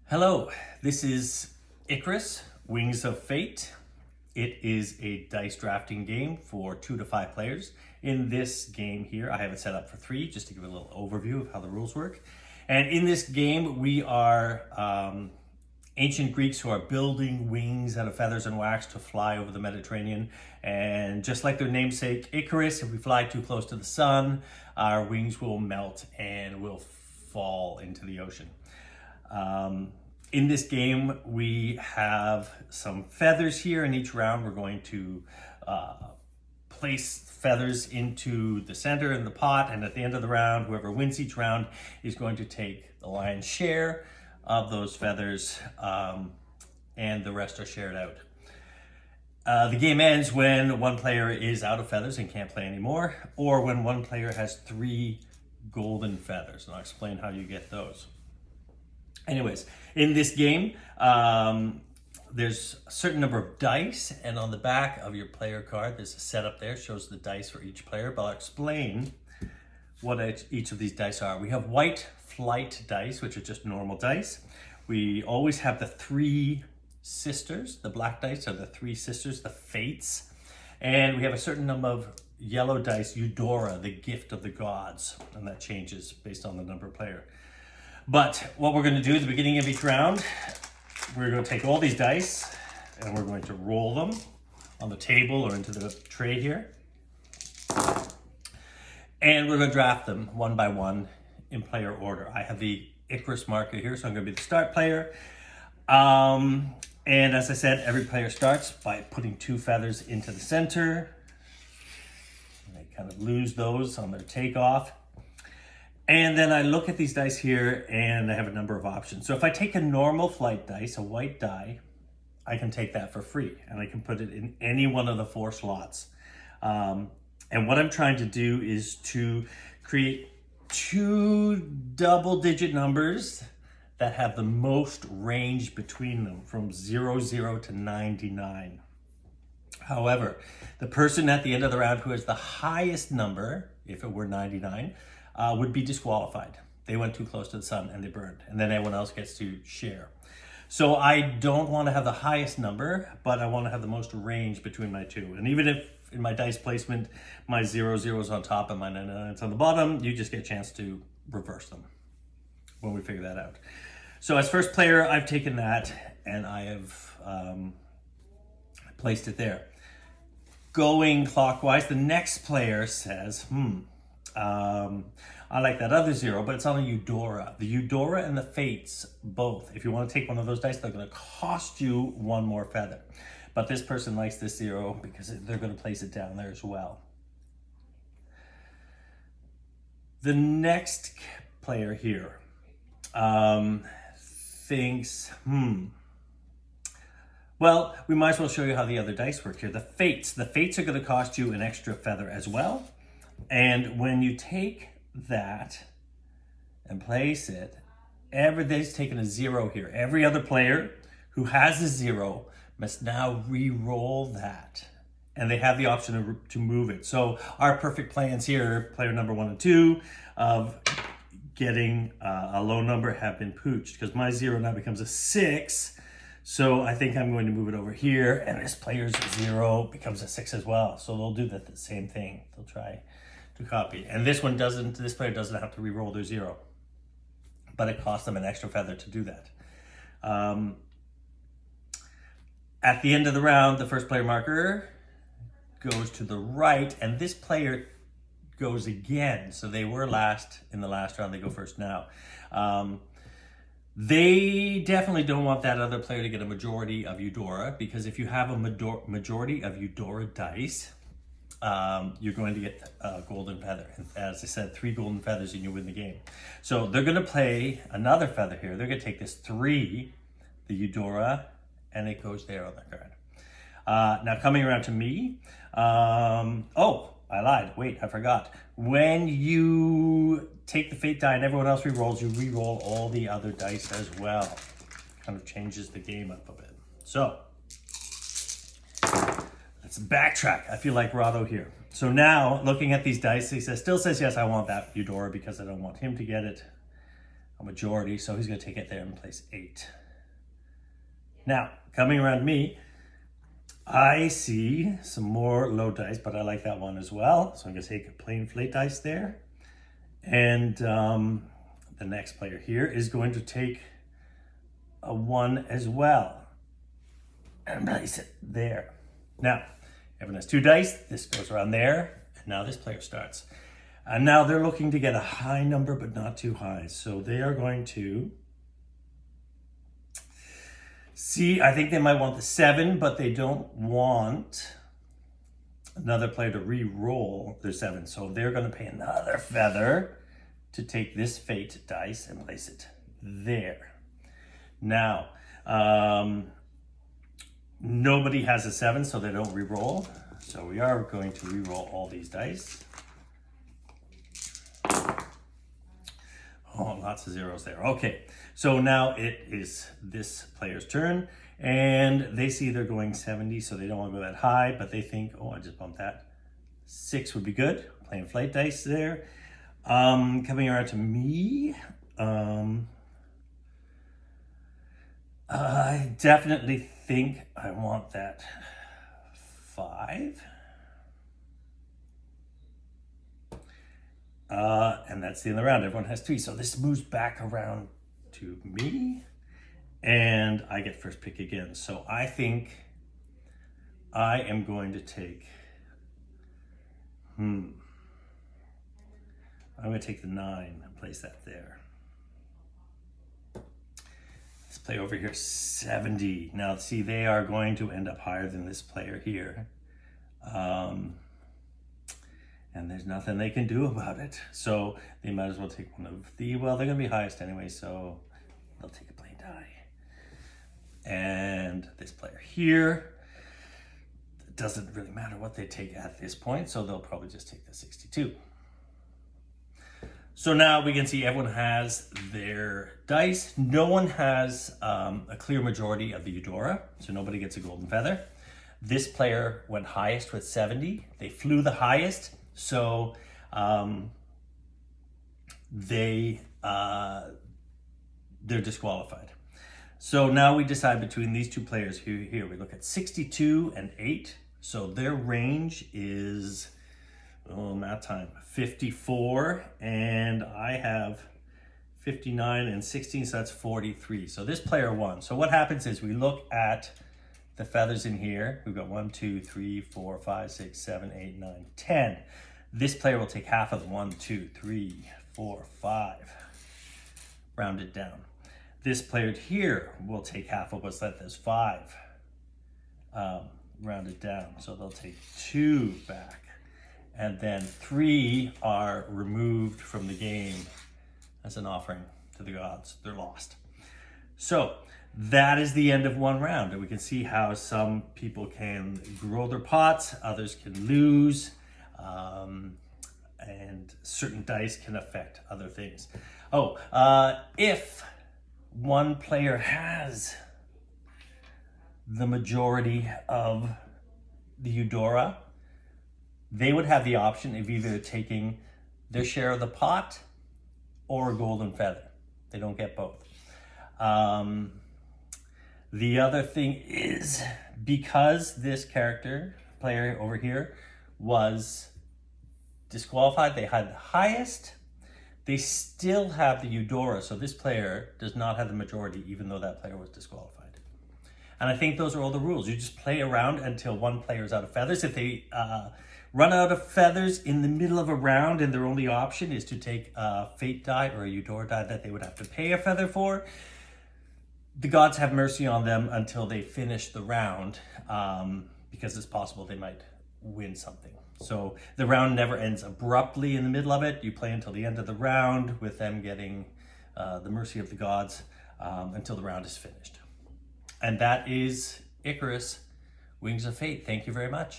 Hello, this is Icarus, Wings of Fate. It is a dice drafting game for 2 to 5 players. In this game here, I have it set up for 3, just to give a little overview of how the rules work. And in this game, we are ancient Greeks who are building wings out of feathers and wax to fly over the Mediterranean. And just like their namesake, Icarus, if we fly too close to the sun, our wings will melt and will fall into the ocean. In this game, we have some feathers here. In each round, we're going to place feathers into the center in the pot. And at the end of the round, whoever wins each round is going to take the lion's share of those feathers, and the rest are shared out. The game ends when one player is out of feathers and can't play anymore, or when one player has 3 golden feathers. And I'll explain how you get those. Anyways, in this game, there's a certain number of dice, and on the back of your player card, there's a setup there, shows the dice for each player, but I'll explain what each of these dice are. We have white flight dice, which are just normal dice. We always have the 3 sisters. The black dice are the 3 sisters, the fates. And we have a certain number of yellow dice, Eudora, the gift of the gods, and that changes based on the number of player. But what we're going to do at the beginning of each round, we're going to take all these dice and we're going to roll them on the table or into the tray here. And we're going to draft them one by one in player order. I have the Icarus marker here, so I'm going to be the start player. And as I said, every player starts by putting 2 feathers into the center. And they kind of lose those on their takeoff. And then I look at these dice here and I have a number of options. So if I take a normal flight dice, a white die, I can take that for free and I can put it in any one of the 4 slots. And what I'm trying to do is to create 2 double-digit numbers that have the most range between them, from 00 to 99. However, the person at the end of the round who has the highest number, if it were 99, would be disqualified. They went too close to the sun and they burned, and then everyone else gets to share. So I don't want to have the highest number, but I want to have the most range between my 2. And even if in my dice placement, my 00 is on top and my 99 is on the bottom, you just get a chance to reverse them when we figure that out. So as first player, I've taken that and I have placed it there. Going clockwise, the next player says, I like that other 0, but it's on a Eudora. The Eudora and the Fates, both, if you want to take one of those dice, they're going to cost you 1 more feather. But this person likes this 0 because they're going to place it down there as well. The next player here thinks, well, we might as well show you how the other dice work here. The Fates are going to cost you an extra feather as well. And when you take that and place it, everybody's taken a 0 here. Every other player who has a 0 must now re-roll that. And they have the option to move it. So our perfect plans here, player number 1 and 2, of getting a low number have been pooched, because my 0 now becomes a 6. So I think I'm going to move it over here, and this player's 0 becomes a 6 as well. So they'll do the same thing. They'll try to copy. And this player doesn't have to re-roll their 0, but it costs them an extra feather to do that. At the end of the round, the first player marker goes to the right, and this player goes again. So they were last in the last round, they go first now. They definitely don't want that other player to get a majority of Eudora, because if you have a majority of Eudora dice, you're going to get a golden feather. And as I said, 3 golden feathers and you win the game. So they're going to play another feather here. They're going to take this 3, the Eudora, and it goes there on the card. Now coming around to me. Oh, I lied. Wait, I forgot. When you take the fate die and everyone else re-rolls, you re-roll all the other dice as well. Kind of changes the game up a bit. So let's backtrack. I feel like Rado here. So now, looking at these dice, he still says, yes, I want that Eudora because I don't want him to get it. a majority, so he's going to take it there and place 8. Now, coming around me, I see some more low dice, but I like that one as well. So I'm going to take a plain flate dice there. And the next player here is going to take a 1 as well and place it there. Now, everyone has 2 dice. This goes around there, and now this player starts. And now they're looking to get a high number, but not too high. So they are going to see, I think they might want the 7, but they don't want another player to re-roll their 7. So they're going to pay another feather to take this fate dice and place it there. Now, nobody has a 7, so they don't re-roll. So we are going to re-roll all these dice. Oh, lots of zeros there. Okay, so now it is this player's turn, and they see they're going 70, so they don't want to go that high, but they think, oh, I just bumped that. 6 would be good. Playing flight dice there. Coming around to me, I definitely think I want that 5. And that's the end of the round. Everyone has 3. So this moves back around to me, and I get first pick again. So I think I am going to take, I'm going to take the 9 and place that there. Let's play over here 70. Now, see, they are going to end up higher than this player here. And there's nothing they can do about it. So they might as well take one of the, well, they're going to be highest anyway, so they'll take a plain die. And this player here, it doesn't really matter what they take at this point, so they'll probably just take the 62. So now we can see everyone has their dice. No one has a clear majority of the Eudora, so nobody gets a golden feather. This player went highest with 70. They flew the highest. So they're disqualified. So now we decide between these 2 players here. We look at 62 and 8. So their range is, math time, 54. And I have 59 and 16, so that's 43. So this player won. So what happens is we look at the feathers in here. We've got 1, 2, 3, 4, 5, 6, 7, 8, 9, 10. This player will take half of the 1, 2, 3, 4, 5. Round it down. This player here will take half of what's left. There's 5. Round it down. So they'll take 2 back. And then 3 are removed from the game as an offering to the gods. They're lost. So that is the end of one round. And we can see how some people can grow their pots, others can lose. And certain dice can affect other things. If one player has the majority of the Eudora, they would have the option of either taking their share of the pot or a golden feather. They don't get both. The other thing is, because this player over here was disqualified, they had the highest, they still have the Eudora, so this player does not have the majority even though that player was disqualified. And I think those are all the rules. You just play around until one player is out of feathers. If they run out of feathers in the middle of a round and their only option is to take a fate die or a Eudora die that they would have to pay a feather for, the gods have mercy on them until they finish the round, because it's possible they might win something. So the round never ends abruptly in the middle of it. You play until the end of the round with them getting the mercy of the gods until the round is finished. And that is Icarus, Wings of Fate. Thank you very much.